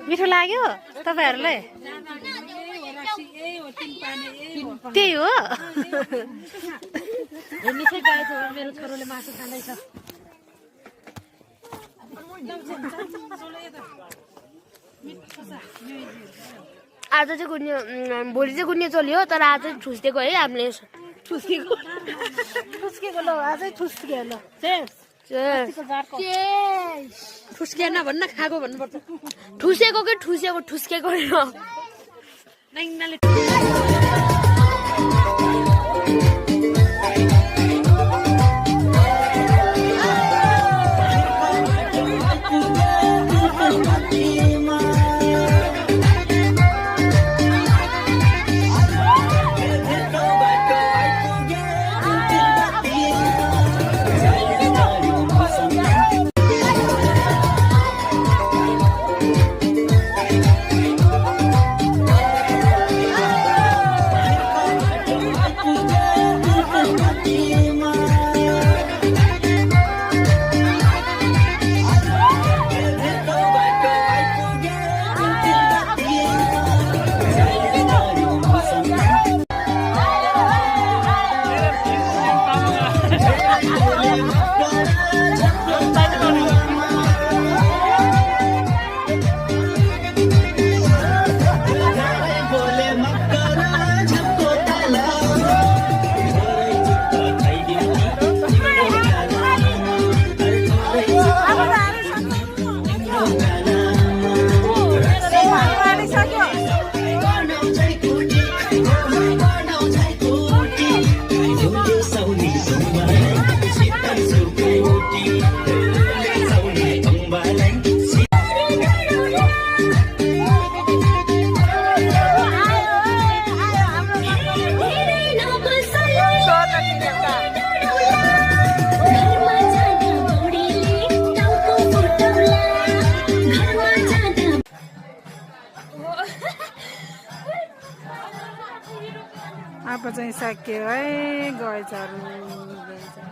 मिठो लाग्यो तपाईहरुलाई त्यही हो मिठै गाएको मेरो छोरोले मासु खाँदैछ आज चाहिँ गुन्यो भोलि चाहिँ गुन्यो चल्यो तर आज ठुस्देको है हामीले ठुस्केको ल आजै ठुस्के ल ठुस्केन भन्न खाएको भन्नुपर्छ ठुसेको कि ठुसेको ठुस्केको अब चाहिँ सक्यो है गएछहरू